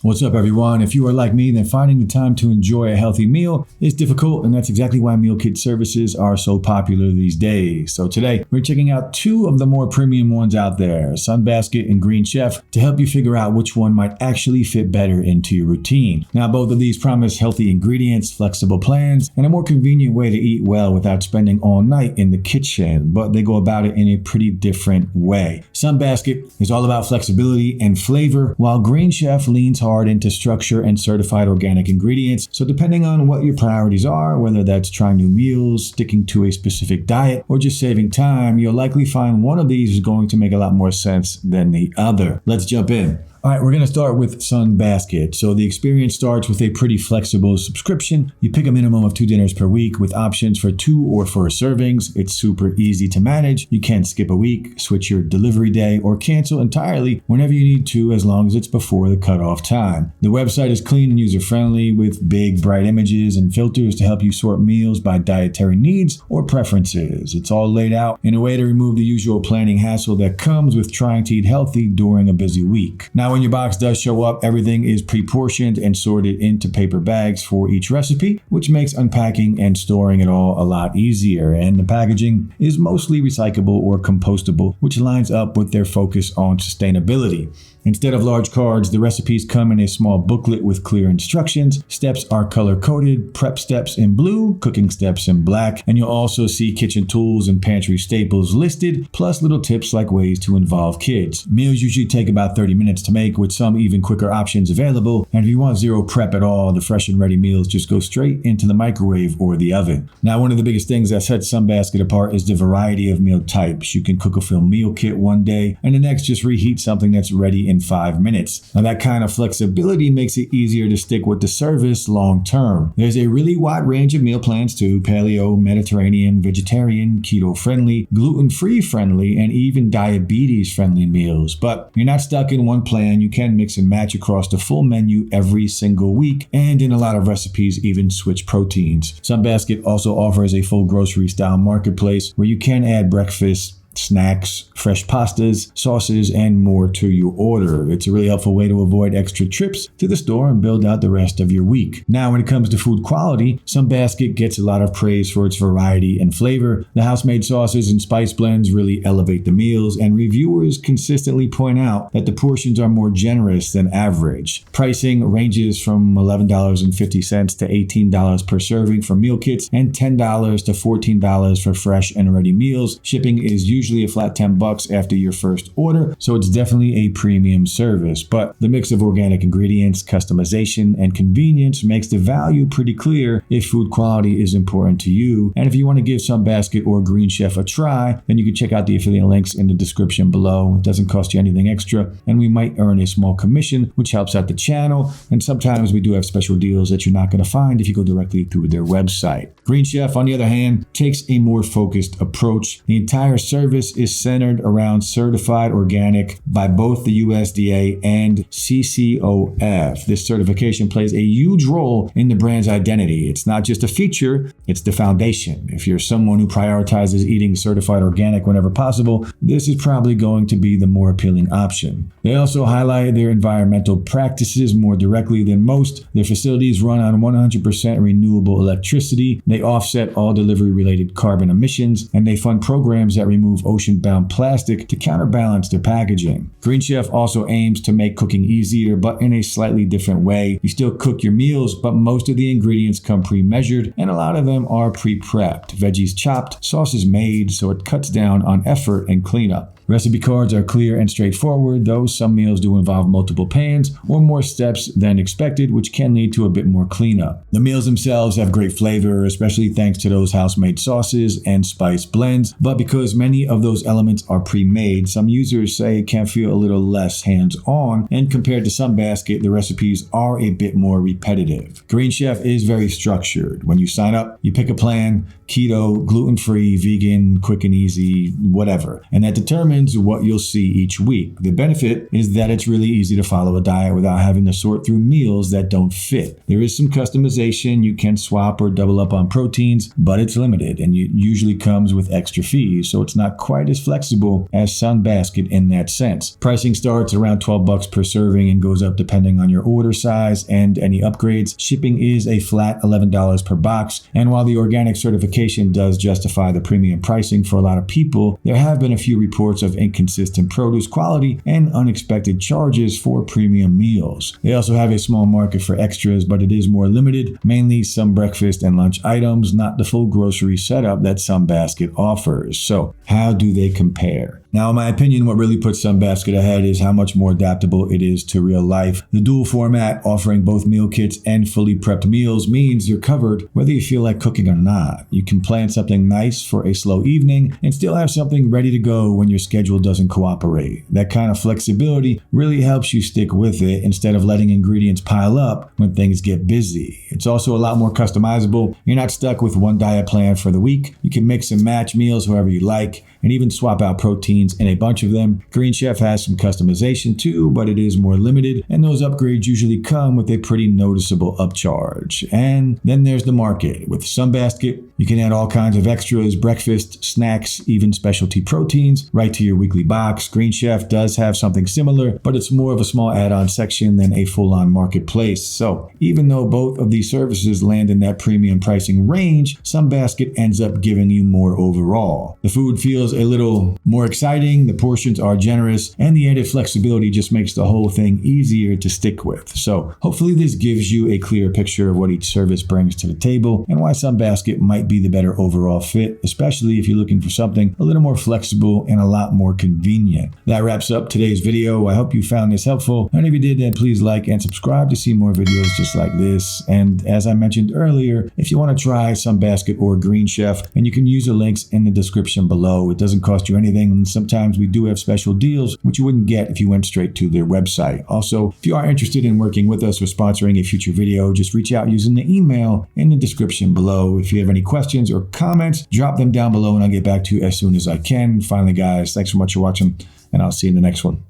What's up, everyone? If you are like me, then finding the time to enjoy a healthy meal is difficult, and that's exactly why meal kit services are so popular these days. So today, we're checking out two of the more premium ones out there, Sunbasket and Green Chef, to help you figure out which one might actually fit better into your routine. Now, both of these promise healthy ingredients, flexible plans, and a more convenient way to eat well without spending all night in the kitchen, but they go about it in a pretty different way. Sunbasket is all about flexibility and flavor, while Green Chef leans hard into structure and certified organic ingredients. So depending on what your priorities are, whether that's trying new meals, sticking to a specific diet, or just saving time, you'll likely find one of these is going to make a lot more sense than the other. Let's jump in. All right, we're going to start with Sunbasket. So the experience starts with a pretty flexible subscription. You pick a minimum of 2 dinners per week with options for 2 or 4 servings. It's super easy to manage. You can skip a week, switch your delivery day, or cancel entirely whenever you need to, as long as it's before the cutoff time. The website is clean and user-friendly with big, bright images and filters to help you sort meals by dietary needs or preferences. It's all laid out in a way to remove the usual planning hassle that comes with trying to eat healthy during a busy week. Now, when your box does show up, everything is pre-portioned and sorted into paper bags for each recipe, which makes unpacking and storing it all a lot easier. And the packaging is mostly recyclable or compostable, which lines up with their focus on sustainability. Instead of large cards, the recipes come in a small booklet with clear instructions. Steps are color-coded, prep steps in blue, cooking steps in black, and you'll also see kitchen tools and pantry staples listed, plus little tips like ways to involve kids. Meals usually take about 30 minutes to make, with some even quicker options available, and if you want zero prep at all, the fresh and ready meals just go straight into the microwave or the oven. Now, one of the biggest things that sets Sunbasket apart is the variety of meal types. You can cook a full meal kit one day, and the next just reheat something that's ready in 5 minutes. Now, that kind of flexibility makes it easier to stick with the service long term. There's a really wide range of meal plans too: Paleo, Mediterranean, vegetarian, keto-friendly, gluten-free friendly, and even diabetes-friendly meals. But you're not stuck in one plan. You can mix and match across the full menu every single week, and in a lot of recipes, even switch proteins. Sunbasket also offers a full grocery-style marketplace where you can add breakfast, snacks, fresh pastas, sauces, and more to your order. It's a really helpful way to avoid extra trips to the store and build out the rest of your week. Now, when it comes to food quality, Sunbasket gets a lot of praise for its variety and flavor. The house-made sauces and spice blends really elevate the meals, and reviewers consistently point out that the portions are more generous than average. Pricing ranges from $11.50 to $18 per serving for meal kits and $10 to $14 for fresh and ready meals. Shipping is usually a flat $10 after your first order, so it's definitely a premium service. But the mix of organic ingredients, customization, and convenience makes the value pretty clear if food quality is important to you. And if you want to give Sunbasket or Green Chef a try, then you can check out the affiliate links in the description below. It doesn't cost you anything extra, and we might earn a small commission, which helps out the channel. And sometimes we do have special deals that you're not going to find if you go directly through their website. Green Chef, on the other hand, takes a more focused approach. The entire service is centered around certified organic by both the USDA and CCOF. This certification plays a huge role in the brand's identity. It's not just a feature, it's the foundation. If you're someone who prioritizes eating certified organic whenever possible, this is probably going to be the more appealing option. They also highlight their environmental practices more directly than most. Their facilities run on 100% renewable electricity. They offset all delivery-related carbon emissions, and they fund programs that remove ocean-bound plastic to counterbalance their packaging. Green Chef also aims to make cooking easier, but in a slightly different way. You still cook your meals, but most of the ingredients come pre-measured, and a lot of them are pre-prepped. Veggies chopped, sauces made, so it cuts down on effort and cleanup. Recipe cards are clear and straightforward, though some meals do involve multiple pans or more steps than expected, which can lead to a bit more cleanup. The meals themselves have great flavor, especially thanks to those house-made sauces and spice blends, but because many of those elements are pre-made, some users say it can feel a little less hands-on, and compared to Sunbasket, the recipes are a bit more repetitive. Green Chef is very structured. When you sign up, you pick a plan: keto, gluten-free, vegan, quick and easy, whatever, and that determines determines what you'll see each week. The benefit is that it's really easy to follow a diet without having to sort through meals that don't fit. There is some customization. You can swap or double up on proteins, but it's limited and it usually comes with extra fees, so it's not quite as flexible as Sunbasket in that sense. Pricing starts around $12 per serving and goes up depending on your order size and any upgrades. Shipping is a flat $11 per box, and while the organic certification does justify the premium pricing for a lot of people, there have been a few reports of inconsistent produce quality and unexpected charges for premium meals. They also have a small market for extras, but it is more limited, mainly some breakfast and lunch items, not the full grocery setup that Sunbasket offers. So how do they compare? Now, in my opinion, what really puts Sunbasket ahead is how much more adaptable it is to real life. The dual format, offering both meal kits and fully prepped meals, means you're covered whether you feel like cooking or not. You can plan something nice for a slow evening and still have something ready to go when your schedule doesn't cooperate. That kind of flexibility really helps you stick with it instead of letting ingredients pile up when things get busy. It's also a lot more customizable. You're not stuck with one diet plan for the week. You can mix and match meals however you like, and even swap out proteins in a bunch of them. Green Chef has some customization too, but it is more limited, and those upgrades usually come with a pretty noticeable upcharge. And then there's the market. With Sunbasket, you can add all kinds of extras, breakfast, snacks, even specialty proteins, right to your weekly box. Green Chef does have something similar, but it's more of a small add-on section than a full-on marketplace. So even though both of these services land in that premium pricing range, Sunbasket ends up giving you more overall. The food feels a little more exciting, the portions are generous, and the added flexibility just makes the whole thing easier to stick with. So hopefully this gives you a clear picture of what each service brings to the table and why Sunbasket might be the better overall fit, especially if you're looking for something a little more flexible and a lot more convenient. That wraps up today's video. I hope you found this helpful, and if you did, then please like and subscribe to see more videos just like this. And as I mentioned earlier, if you want to try Sunbasket or Green Chef, and you can use the links in the description below. It doesn't cost you anything, and sometimes we do have special deals which you wouldn't get if you went straight to their website. Also, if you are interested in working with us or sponsoring a future video, just reach out using the email in the description below. If you have any questions or comments, drop them down below and I'll get back to you as soon as I can. Finally, guys, thanks so much for watching, and I'll see you in the next one.